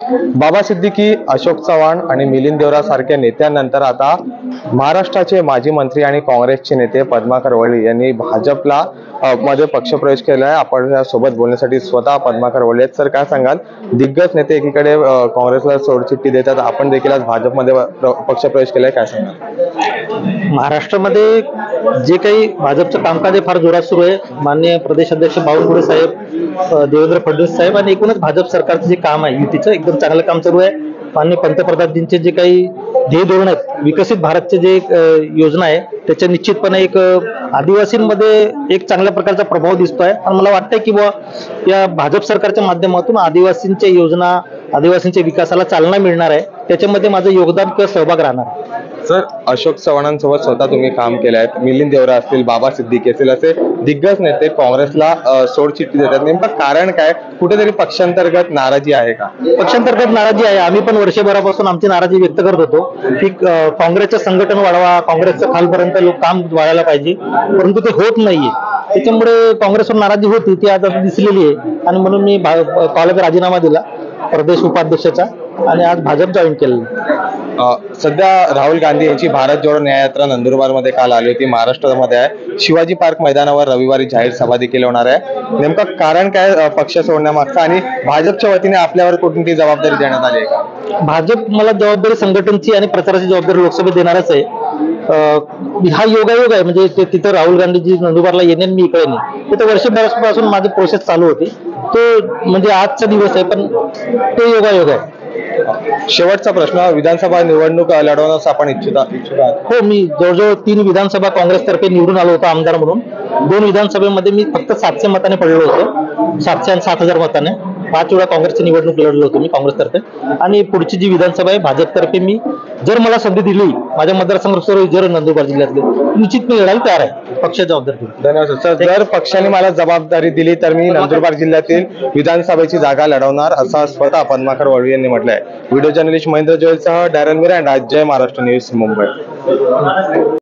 बाबा सिद्दीकी, अशोक चव्हाण आणि मिलिंद देवरा सारख्या नेत्यांनंतर आता महाराष्ट्राचे माजी मंत्री आणि काँग्रेसचे नेते पद्माकर वळवी यांनी भाजपला मध्ये पक्षप्रवेश केला आहे। आपण यासोबत बोलण्यासाठी स्वतः पद्माकर वळवी आहेत। सर, काय सांगाल? दिग्गज नेते एकीकडे काँग्रेसला सोडचिठ्ठी देतात, आपण देखील आज भाजपमध्ये पक्षप्रवेश केलाय, काय सांगाल? महाराष्ट्रामध्ये जे काही भाजपचं कामकाज आहे फार जोरात सुरू आहे। माननीय प्रदेशाध्यक्ष बावनकुळे साहेब, देवेंद्र फडणवीस साहेब आणि एकूणच भाजप सरकारचं जे काम आहे युतीचं एकदम चांगलं काम चालू आहे। माननीय पंतप्रधानजींचे जे काही ध्येय धोरण आहेत, विकसित भारतचे जे योजना आहे त्याच्या निश्चितपणे एक आदिवासींमध्ये एक चांगल्या प्रकारचा प्रभाव दिसतोय। आणि मला वाटतंय की या भाजप सरकारच्या माध्यमातून आदिवासींच्या योजना, आदिवासींच्या विकासाला चालना मिळणार आहे, त्याच्यामध्ये माझं योगदान किंवा सहभाग राहणार। सर, अशोक चव्हाणांसोबत स्वतः तुम्ही काम केलं आहे, मिलिंद देवरा असतील, बाबा सिद्दीकी असतील, असे दिग्गज नेते काँग्रेसला सोडचिठ्ठी देतात, नेमकं कारण काय? कुठेतरी पक्षांतर्गत नाराजी आहे का? पक्षांतर्गत नाराजी आहे। आम्ही पण वर्षभरापासून आमची नाराजी व्यक्त करत होतो की काँग्रेसचं संघटन वाढवा, काँग्रेसचं खालपर्यंत लोक काम वाढायला पाहिजे, परंतु ते होत नाहीये। त्याच्यामुळे काँग्रेसवर नाराजी होती, ती आज दिसलेली आहे आणि म्हणून मी कालच राजीनामा दिला प्रदेश उपाध्यक्षाचा आणि आज भाजप जॉईन केलं। सध्या राहुल गांधी यांची भारत जोडो न्याययात्रा नंदुरबारमध्ये काल आली होती, महाराष्ट्रामध्ये आहे। शिवाजी पार्क मैदानावर रविवारी जाहीर सभा देखील होणार आहे। नेमकं कारण काय पक्ष सोडण्यामागचं आणि भाजपच्या वतीने आपल्यावर कोणती जबाबदारी देण्यात आली आहे का? भाजप मला जबाबदारी संघटनेची आणि प्रचाराची जबाबदारी लोकसभेत देणारच आहे। हा योगायोग आहे, म्हणजे तिथं राहुल गांधीजी नंदुरबारला येणे मी इकडे नाही, तिथं वर्षभरापासून माझी प्रोसेस चालू होती, तो म्हणजे आजचा दिवस आहे, पण तो योगायोग आहे। शेवटचा प्रश्न, विधानसभा निवडणूक लढवण्यास आपण इच्छुक आहात? हो, मी जवळजवळ 3 विधानसभा काँग्रेसतर्फे निवडून आलो होतो आमदार म्हणून। 2 विधानसभेमध्ये मी फक्त 700 मताने पडलो होतो, 700 आणि 7000 मताने। 5 वेळा काँग्रेसची निवडणूक लढलो होतो मी काँग्रेसतर्फे। आणि पुढची जी विधानसभा आहे भाजपतर्फे मी जर मला संधी दिली, माझ्या मतदारसंघ जर नंदुरबार जिल्ह्यातले, निश्चित मी लढायला तयार आहे, पक्ष जबाबदारी। धन्यवाद सर। जर पक्षाने मला जबाबदारी दिली तर मी नंदुरबार जिल्ह्यातील विधानसभेची जागा लढवणार, असं स्वतः पद्माकर वळवी यांनी म्हटलंय। व्हिडिओ जर्नलिस्ट महेंद्र जोयलसह डॅरन विरांड, जय महाराष्ट्र न्यूज, मुंबई।